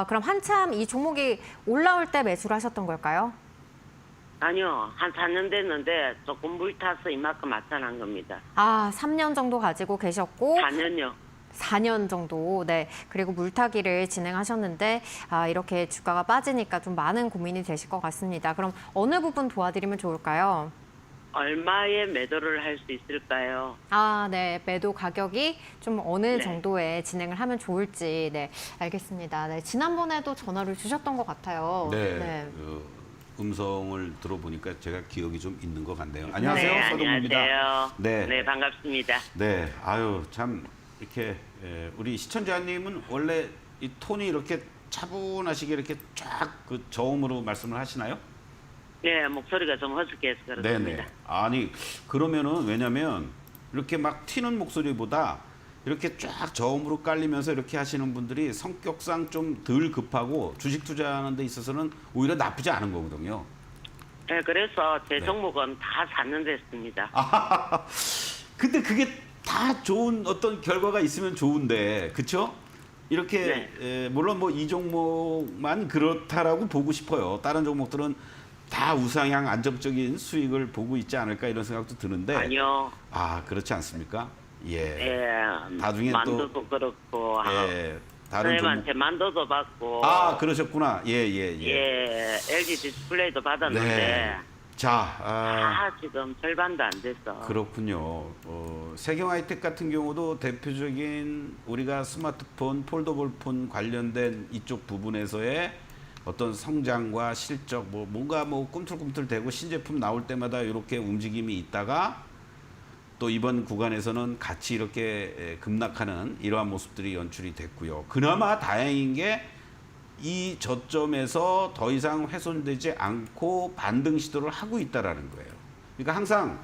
그럼 한참 이 종목이 올라올 때 매수를 하셨던 걸까요? 아니요, 한 4년 됐는데 조금 물 타서 이만큼 맞춰난 겁니다. 3년 정도 가지고 계셨고 4년요. 4년 정도, 네. 그리고 물타기를 진행하셨는데 이렇게 주가가 빠지니까 좀 많은 고민이 되실 것 같습니다. 그럼 어느 부분 도와드리면 좋을까요? 얼마에 매도를 할 수 있을까요? 네. 매도 가격이 좀 어느 네. 정도에 진행을 하면 좋을지, 네. 알겠습니다. 네. 지난번에도 전화를 주셨던 것 같아요. 네. 음성을 들어보니까 제가 기억이 좀 있는 것 같네요. 안녕하세요. 네, 서동입니다. 안녕하세요. 네. 네, 반갑습니다. 네. 참 이렇게 우리 시청자님은 원래 이 톤이 이렇게 차분하시게 이렇게 쫙 그 저음으로 말씀을 하시나요? 네, 목소리가 좀 허스키해서 그렇습니다. 네네. 아니 그러면은 왜냐면 이렇게 막 튀는 목소리보다 이렇게 쫙 저음으로 깔리면서 이렇게 하시는 분들이 성격상 좀 덜 급하고 주식 투자하는 데 있어서는 오히려 나쁘지 않은 거거든요. 네, 그래서 제 네. 종목은 다 4년 됐습니다. 근데 그게 다 좋은 어떤 결과가 있으면 좋은데, 그렇죠? 이렇게 물론 뭐 이 종목만 그렇다라고 보고 싶어요. 다른 종목들은 다 우상향 안정적인 수익을 보고 있지 않을까 이런 생각도 드는데. 아니요. 그렇지 않습니까? 예. 예, 나중에 만두도 그렇고 다른 선생님한테 종목. 만두도 받고 그러셨구나. 예. LG 디스플레이도 받았는데 네. 자, 다 지금 절반도 안 됐어. 그렇군요. 세경 하이텍 같은 경우도 대표적인 우리가 스마트폰, 폴더블폰 관련된 이쪽 부분에서의 어떤 성장과 실적, 뭔가 꿈틀꿈틀대고 신제품 나올 때마다 이렇게 움직임이 있다가 또 이번 구간에서는 같이 이렇게 급락하는 이러한 모습들이 연출이 됐고요. 그나마 다행인 게 이 저점에서 더 이상 훼손되지 않고 반등 시도를 하고 있다라는 거예요. 그러니까 항상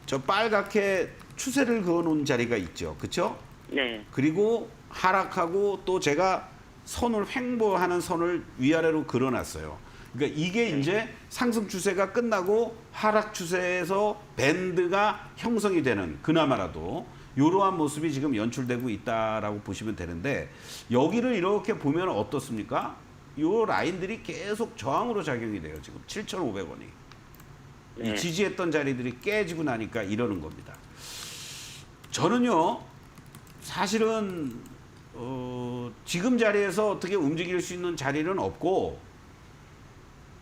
저 빨갛게 추세를 그어놓은 자리가 있죠. 그렇죠? 네. 그리고 하락하고 또 제가 선을 횡보하는 선을 위아래로 그려놨어요. 그러니까 이게 이제 상승 추세가 끝나고 하락 추세에서 밴드가 형성이 되는 그나마라도 이러한 모습이 지금 연출되고 있다라고 보시면 되는데 여기를 이렇게 보면 어떻습니까? 이 라인들이 계속 저항으로 작용이 돼요. 지금 7,500원이. 네. 이 지지했던 자리들이 깨지고 나니까 이러는 겁니다. 저는요, 사실은 지금 자리에서 어떻게 움직일 수 있는 자리는 없고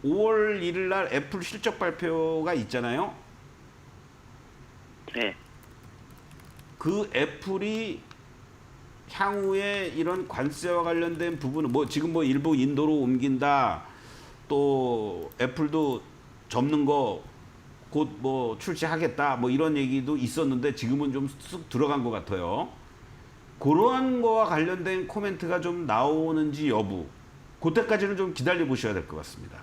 5월 1일 날 애플 실적 발표가 있잖아요. 네. 그 애플이 향후에 이런 관세와 관련된 부분은 뭐 지금 뭐 일부 인도로 옮긴다. 또 애플도 접는 거 곧 뭐 출시하겠다. 뭐 이런 얘기도 있었는데 지금은 좀 쑥 들어간 것 같아요. 그러한 거와 관련된 코멘트가 좀 나오는지 여부. 그때까지는 좀 기다려 보셔야 될 것 같습니다.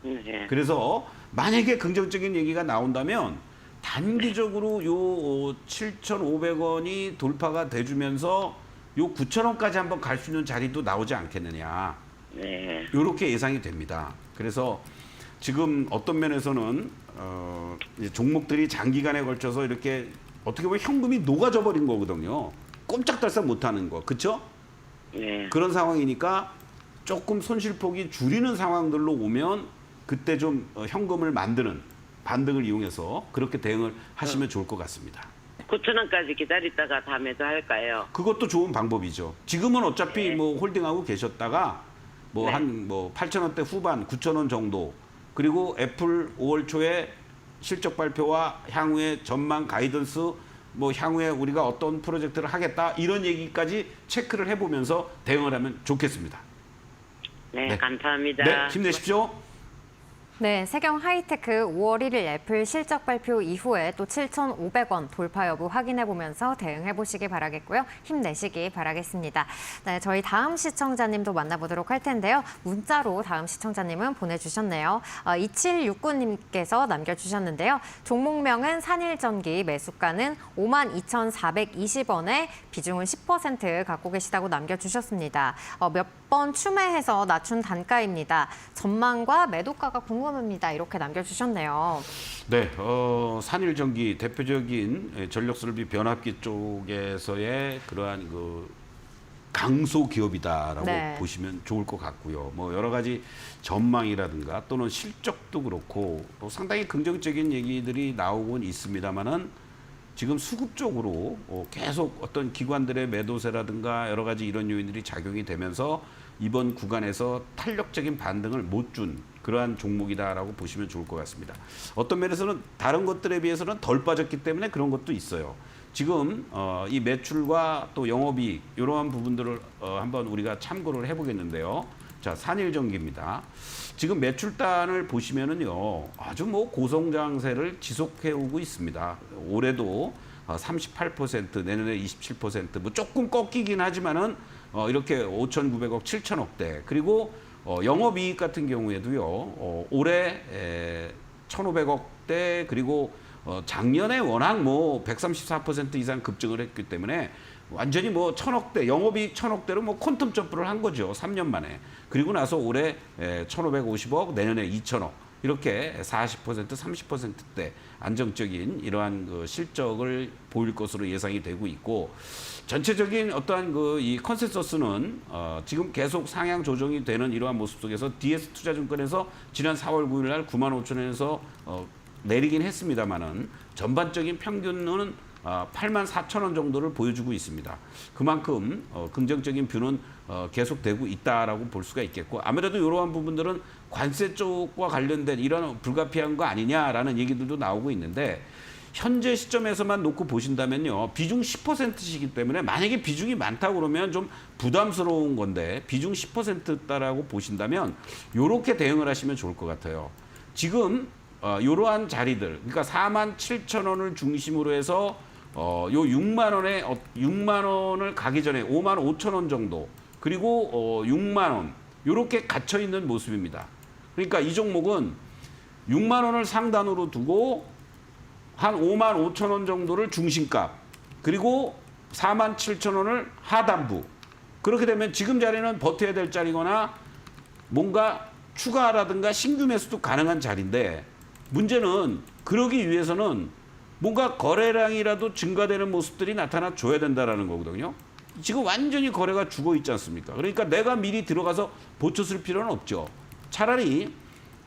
네. 그래서 만약에 긍정적인 얘기가 나온다면 단기적으로 요 7,500원이 돌파가 돼주면서 요 9,000원까지 한번 갈 수 있는 자리도 나오지 않겠느냐. 네. 이렇게 예상이 됩니다. 그래서 지금 어떤 면에서는 이제 종목들이 장기간에 걸쳐서 이렇게 어떻게 보면 현금이 녹아져 버린 거거든요. 꼼짝달싹 못하는 거, 그렇죠? 네. 그런 상황이니까 조금 손실폭이 줄이는 상황들로 오면 그때 좀 현금을 만드는 반등을 이용해서 그렇게 대응을 하시면 좋을 것 같습니다. 9,000원까지 기다리다가 다 매도할까요? 그것도 좋은 방법이죠. 지금은 어차피 네. 뭐 홀딩하고 계셨다가 뭐 네. 한 뭐 8,000원대 후반, 9,000원 정도 그리고 애플 5월 초에 실적 발표와 향후의 전망 가이던스 뭐 향후에 우리가 어떤 프로젝트를 하겠다 이런 얘기까지 체크를 해보면서 대응을 하면 좋겠습니다. 네, 네. 감사합니다. 네, 힘내십시오. 네, 세경 하이테크 5월 1일 애플 실적 발표 이후에 또 7,500원 돌파 여부 확인해 보면서 대응해 보시기 바라겠고요. 힘내시기 바라겠습니다. 네, 저희 다음 시청자님도 만나보도록 할 텐데요. 문자로 다음 시청자님은 보내주셨네요. 2769님께서 남겨주셨는데요. 종목명은 산일전기, 매수가는 52,420원에 비중은 10% 갖고 계시다고 남겨주셨습니다. 몇 번 추매해서 낮춘 단가입니다. 전망과 매도가가 궁금합니다. 이렇게 남겨주셨네요. 네, 산일전기 대표적인 전력설비 변압기 쪽에서의 그러한 그 강소 기업이다라고 네. 보시면 좋을 것 같고요. 뭐 여러 가지 전망이라든가 또는 실적도 그렇고 또 상당히 긍정적인 얘기들이 나오곤 있습니다만은 지금 수급적으로 계속 어떤 기관들의 매도세라든가 여러 가지 이런 요인들이 작용이 되면서 이번 구간에서 탄력적인 반등을 못 준 그러한 종목이다라고 보시면 좋을 것 같습니다. 어떤 면에서는 다른 것들에 비해서는 덜 빠졌기 때문에 그런 것도 있어요. 지금 이 매출과 또 영업이익 이러한 부분들을 한번 우리가 참고를 해보겠는데요. 자, 산일전기입니다. 지금 매출단을 보시면은요, 아주 뭐 고성장세를 지속해오고 있습니다. 올해도 38%, 내년에 27%, 뭐 조금 꺾이긴 하지만은 이렇게 5,900억, 7,000억대. 그리고 영업이익 같은 경우에도요, 올해 1,500억대 그리고 작년에 워낙 뭐 134% 이상 급증을 했기 때문에 완전히 뭐 1,000억대, 영업이익 1,000억대로 뭐 퀀텀 점프를 한 거죠. 3년 만에. 그리고 나서 올해 1,550억, 내년에 2,000억. 이렇게 40%, 30%대 안정적인 이러한 그 실적을 보일 것으로 예상이 되고 있고 전체적인 어떠한 그 이 컨센서스는 지금 계속 상향 조정이 되는 이러한 모습 속에서 DS투자증권에서 지난 4월 9일 날 95,000원에서 내리긴 했습니다만은 전반적인 평균은 84,000원 정도를 보여주고 있습니다. 그만큼 긍정적인 뷰는 계속되고 있다라고 볼 수가 있겠고 아무래도 이러한 부분들은 관세 쪽과 관련된 이런 불가피한 거 아니냐라는 얘기들도 나오고 있는데 현재 시점에서만 놓고 보신다면요. 비중 10%이기 때문에 만약에 비중이 많다고 그러면 좀 부담스러운 건데 비중 10%다라고 보신다면 이렇게 대응을 하시면 좋을 것 같아요. 지금 이러한 자리들 그러니까 47,000원을 중심으로 해서 요 6만 원을 가기 전에 5만 5천 원 정도 그리고 6만 원 이렇게 갇혀 있는 모습입니다. 그러니까 이 종목은 6만 원을 상단으로 두고 한 5만 5천 원 정도를 중심값 그리고 4만 7천 원을 하단부 그렇게 되면 지금 자리는 버텨야 될 자리거나 뭔가 추가라든가 신규 매수도 가능한 자리인데 문제는 그러기 위해서는 뭔가 거래량이라도 증가되는 모습들이 나타나 줘야 된다라는 거거든요. 지금 완전히 거래가 죽어 있지 않습니까? 그러니까 내가 미리 들어가서 보초쓸 필요는 없죠. 차라리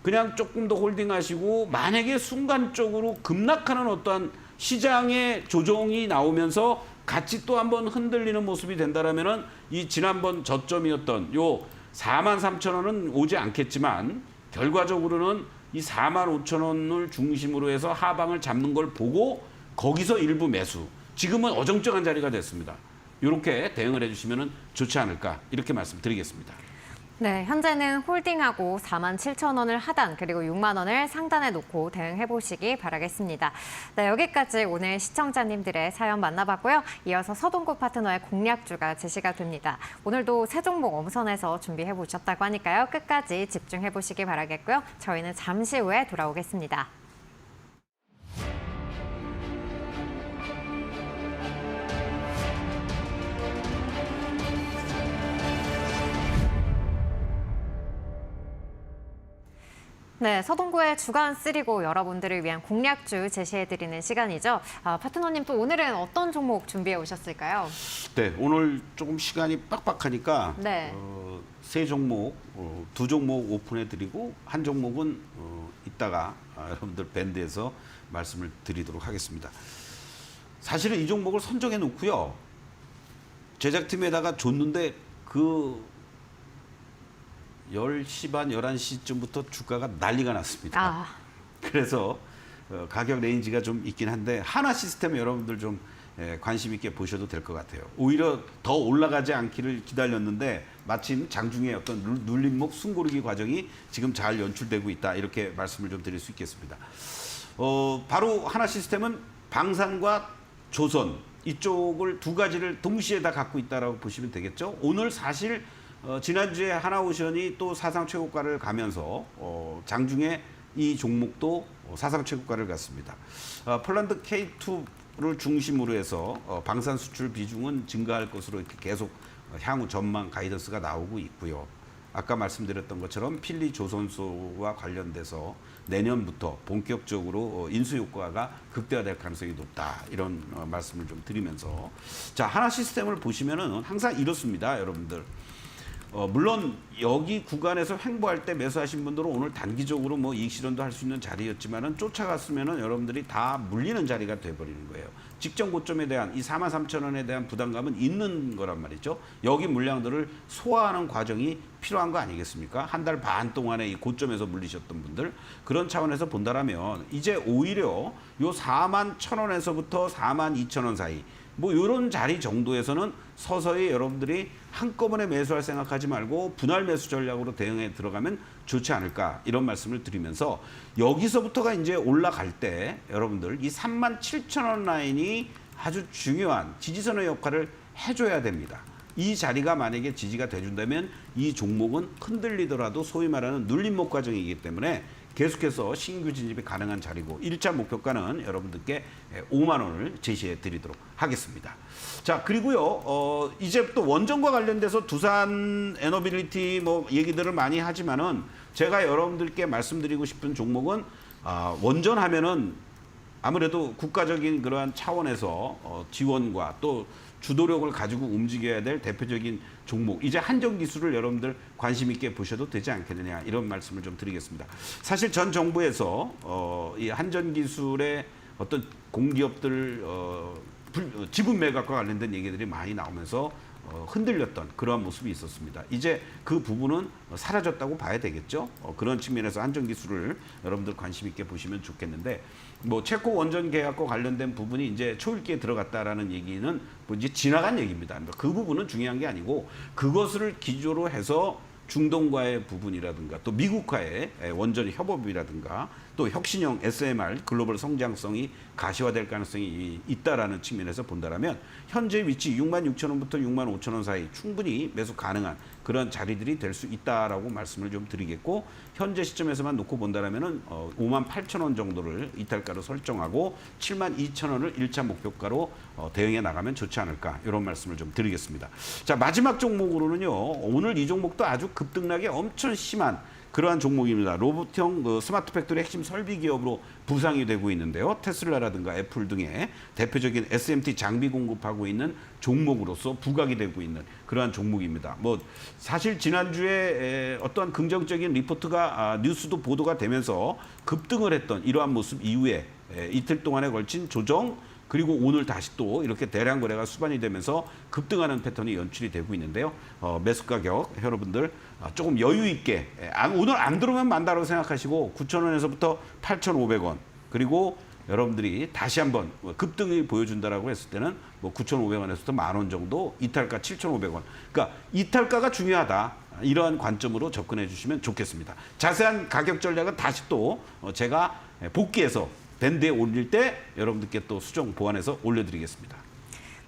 그냥 조금 더 홀딩하시고 만약에 순간적으로 급락하는 어떠한 시장의 조정이 나오면서 같이 또 한번 흔들리는 모습이 된다라면은 이 지난번 저점이었던 요 43,000원은 오지 않겠지만 결과적으로는 이 45,000원을 중심으로 해서 하방을 잡는 걸 보고 거기서 일부 매수 지금은 어정쩡한 자리가 됐습니다. 이렇게 대응을 해주시면 좋지 않을까 이렇게 말씀드리겠습니다. 네, 현재는 홀딩하고 47,000원을 하단 그리고 6만 원을 상단에 놓고 대응해 보시기 바라겠습니다. 네, 여기까지 오늘 시청자님들의 사연 만나봤고요. 이어서 서동구 파트너의 공략주가 제시가 됩니다. 오늘도 세 종목 엄선해서 준비해 보셨다고 하니까요. 끝까지 집중해 보시기 바라겠고요. 저희는 잠시 후에 돌아오겠습니다. 네, 서동구의 주간 쓰리고 여러분들을 위한 공략주 제시해드리는 시간이죠. 파트너님 또 오늘은 어떤 종목 준비해 오셨을까요? 네, 오늘 조금 시간이 빡빡하니까 네. 세 종목, 두 종목 오픈해드리고 한 종목은 이따가 여러분들 밴드에서 말씀을 드리도록 하겠습니다. 사실은 이 종목을 선정해 놓고요. 제작팀에다가 줬는데 그 10시 반, 11시쯤부터 주가가 난리가 났습니다. 그래서 가격 레인지가 좀 있긴 한데 하나 시스템 여러분들 좀 관심 있게 보셔도 될 것 같아요. 오히려 더 올라가지 않기를 기다렸는데 마침 장중에 어떤 눌림목 숨고르기 과정이 지금 잘 연출되고 있다. 이렇게 말씀을 좀 드릴 수 있겠습니다. 바로 하나 시스템은 방산과 조선 이쪽을 두 가지를 동시에 다 갖고 있다라고 보시면 되겠죠. 오늘 사실 지난주에 하나오션이 또 사상 최고가를 가면서 장중에 이 종목도 사상 최고가를 갔습니다. 폴란드 K2를 중심으로 해서 방산 수출 비중은 증가할 것으로 이렇게 계속 향후 전망 가이던스가 나오고 있고요. 아까 말씀드렸던 것처럼 필리 조선소와 관련돼서 내년부터 본격적으로 인수 효과가 극대화될 가능성이 높다. 이런 말씀을 좀 드리면서 자, 하나 시스템을 보시면은 항상 이렇습니다, 여러분들. 물론 여기 구간에서 횡보할 때 매수하신 분들은 오늘 단기적으로 뭐 이익 실현도 할 수 있는 자리였지만은 쫓아갔으면은 여러분들이 다 물리는 자리가 돼버리는 거예요. 직전 고점에 대한 이 43,000원에 대한 부담감은 있는 거란 말이죠. 여기 물량들을 소화하는 과정이 필요한 거 아니겠습니까? 한 달 반 동안에 이 고점에서 물리셨던 분들 그런 차원에서 본다라면 이제 오히려 요 41,000원에서부터 42,000원 사이 뭐 이런 자리 정도에서는 서서히 여러분들이 한꺼번에 매수할 생각하지 말고 분할 매수 전략으로 대응해 들어가면 좋지 않을까 이런 말씀을 드리면서 여기서부터가 이제 올라갈 때 여러분들 이 37,000원 라인이 아주 중요한 지지선의 역할을 해줘야 됩니다. 이 자리가 만약에 지지가 돼준다면 이 종목은 흔들리더라도 소위 말하는 눌림목 과정이기 때문에 계속해서 신규 진입이 가능한 자리고 1차 목표가는 여러분들께 5만 원을 제시해 드리도록 하겠습니다. 자, 그리고요, 이제 또 원전과 관련돼서 두산 에너빌리티 뭐 얘기들을 많이 하지만은 제가 여러분들께 말씀드리고 싶은 종목은 원전 하면은 아무래도 국가적인 그러한 차원에서 지원과 또 주도력을 가지고 움직여야 될 대표적인 종목. 이제 한전 기술을 여러분들 관심 있게 보셔도 되지 않겠느냐 이런 말씀을 좀 드리겠습니다. 사실 전 정부에서 이 한전 기술의 어떤 공기업들 지분 매각과 관련된 얘기들이 많이 나오면서 흔들렸던 그러한 모습이 있었습니다. 이제 그 부분은 사라졌다고 봐야 되겠죠. 그런 측면에서 한전 기술을 여러분들 관심 있게 보시면 좋겠는데 뭐 체코 원전 계약과 관련된 부분이 이제 초읽기에 들어갔다라는 얘기는 뭐 이제 지나간 얘기입니다. 그 부분은 중요한 게 아니고 그것을 기조로 해서 중동과의 부분이라든가 또 미국과의 원전 협업이라든가 또 혁신형 SMR 글로벌 성장성이 가시화될 가능성이 있다라는 측면에서 본다라면 현재 위치 66,000원부터 65,000원 사이 충분히 매수 가능한 그런 자리들이 될 수 있다라고 말씀을 좀 드리겠고 현재 시점에서만 놓고 본다라면은 58,000원 정도를 이탈가로 설정하고 72,000원을 1차 목표가로 대응해 나가면 좋지 않을까 이런 말씀을 좀 드리겠습니다. 자, 마지막 종목으로는요. 오늘 이 종목도 아주 급등락이 엄청 심한 그러한 종목입니다. 로봇형 스마트 팩토리 핵심 설비 기업으로 부상이 되고 있는데요. 테슬라라든가 애플 등의 대표적인 SMT 장비 공급하고 있는 종목으로서 부각이 되고 있는 그러한 종목입니다. 뭐 사실 지난주에 어떠한 긍정적인 리포트가 뉴스도 보도가 되면서 급등을 했던 이러한 모습 이후에 이틀 동안에 걸친 조정 그리고 오늘 다시 또 이렇게 대량 거래가 수반이 되면서 급등하는 패턴이 연출이 되고 있는데요. 매수 가격 여러분들 조금 여유 있게 오늘 안 들어오면 만다라고 생각하시고 9,000원에서부터 8,500원 그리고 여러분들이 다시 한번 급등이 보여준다라고 했을 때는 뭐 9,500원에서부터 10,000원 정도, 이탈가 7,500원. 그러니까 이탈가가 중요하다. 이러한 관점으로 접근해 주시면 좋겠습니다. 자세한 가격 전략은 다시 또 제가 복귀해서 밴드에 올릴 때 여러분들께 또 수정 보완해서 올려드리겠습니다.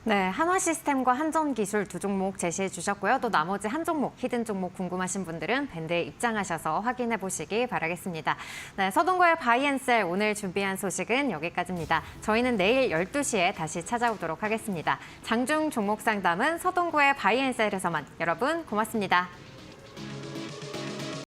네, 한화시스템과 한전기술 두 종목 제시해 주셨고요. 또 나머지 한 종목, 히든 종목 궁금하신 분들은 밴드에 입장하셔서 확인해 보시기 바라겠습니다. 네, 서동구의 바이앤셀 오늘 준비한 소식은 여기까지입니다. 저희는 내일 12시에 다시 찾아오도록 하겠습니다. 장중 종목 상담은 서동구의 바이앤셀에서만. 여러분 고맙습니다.